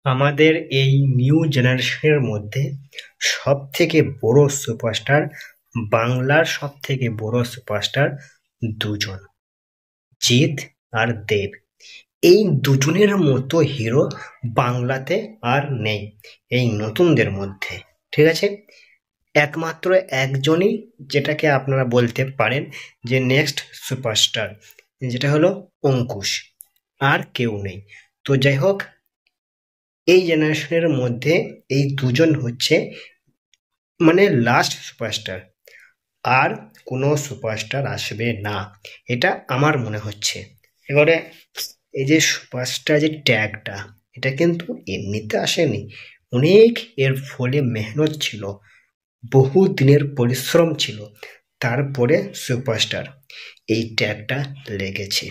আমাদের এই নিউ জেনারেশনের মধ্যে সবথেকে বড় সুপারস্টার, বাংলার সবথেকে বড় সুপারস্টার দুজন, জিৎ আর দেব। এই দুজনের মতো হিরো বাংলাতে আর নেই এই নতুনদের মধ্যে। ঠিক আছে, একমাত্র একজনই যেটাকে আপনারা বলতে পারেন যে নেক্সট সুপারস্টার, যেটা হলো অঙ্কুশ। আর কেউ নেই। তো যাই হোক, এই জেনারেশনের মধ্যে এই দুজন হচ্ছে মানে লাস্ট সুপারস্টার। আর কোনো সুপারস্টার আসবে না, এটা আমার মনে হচ্ছে। এবারে এই যে সুপারস্টার যে ট্যাগটা, এটা কিন্তু এমনিতে আসেনি, অনেক এর ফলে মেহনত ছিল, বহু দিনের পরিশ্রম ছিল, তারপরে সুপারস্টার এই ট্যাগটা লেগেছে।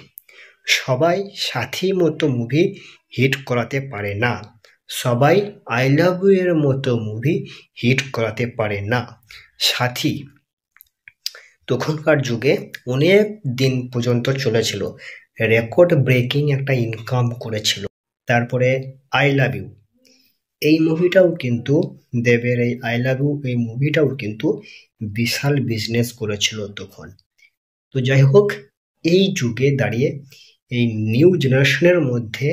সবাই সাথী মতো মুভি হিট করাতে পারে না, সবাই আই লাভ ইউ এর মতো মুভি হিট করাতে পারে না। সাথী তখনকার যুগে অনেক দিন পর্যন্ত চলেছিল, রেকর্ড ব্রেকিং একটা ইনকাম করেছিল। তারপরে আই লাভ ইউ এই মুভিটাও কিন্তু, দেবের এই আই লাভ ইউ এই মুভিটাও কিন্তু বিশাল বিজনেস করেছিল তখন। তো যাই হোক, এই যুগে দাঁড়িয়ে এই নিউ জেনারেশনের মধ্যে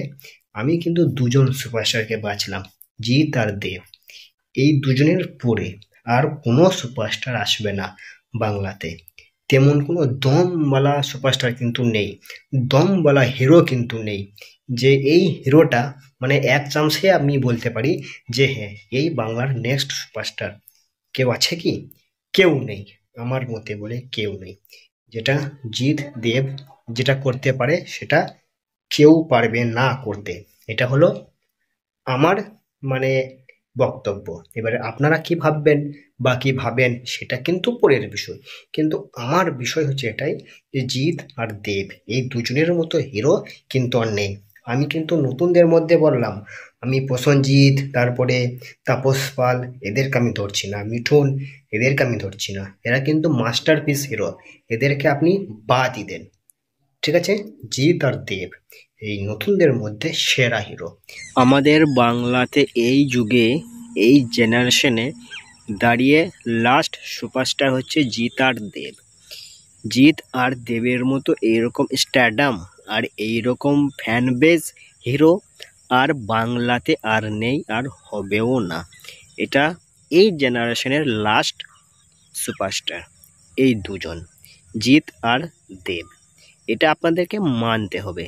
আমি কিন্তু দুজন সুপারস্টারকে বাছলাম, জিৎ আর দেব। এই দুজনের পরে আর কোনো সুপারস্টার আসবে না বাংলাতে। তেমন কোনো দমওয়ালা সুপারস্টার কিন্তু নেই, দমওয়ালা হিরো কিন্তু নেই, যে এই হিরোটা মানে এক চান্সে আমি বলতে পারি যে হ্যাঁ, এই বাংলার নেক্সট সুপারস্টার। কেউ আছে কি? কেউ নেই, আমার মতে বলে কেউ নেই। যেটা জিৎ দেব যেটা করতে পারে সেটা কেউ পারবে না করতে। এটা হলো আমার মানে বক্তব্য। এবারে আপনারা কি ভাববেন বা কি ভাবেন সেটা কিন্তু পরের বিষয়, কিন্তু আমার বিষয় হচ্ছে এটাই যে জিৎ আর দেব এই দুজনের মতো হিরো কিন্তু আর নেই। আমি কিন্তু নতুনদের মধ্যে বললাম, আমি প্রসেনজিৎ, তারপরে তাপস পাল, এদেরকে আমি ধরছি না, মিঠুন, এদেরকে আমি ধরছি না, এরা কিন্তু মাস্টারপিস হিরো, এদেরকে আপনি বাদই দেন। ঠিক আছে, জিৎ আর দেব এই নতুনদের মধ্যে সেরা হিরো। আমাদের বাংলাতে এই যুগে এই জেনারেশনে দাঁড়িয়ে লাস্ট সুপারস্টার হচ্ছে জিৎ আর দেব। জিৎ আর দেবের মতো এইরকম স্ট্যাডাম আর এইরকম ফ্যান বেজ হিরো আর বাংলাতে আর নেই, আর হবেও না। এটা এই জেনারেশনের লাস্ট সুপারস্টার এই দুজন, জিৎ আর দেব। এটা আপনাদেরকে মানতে হবে।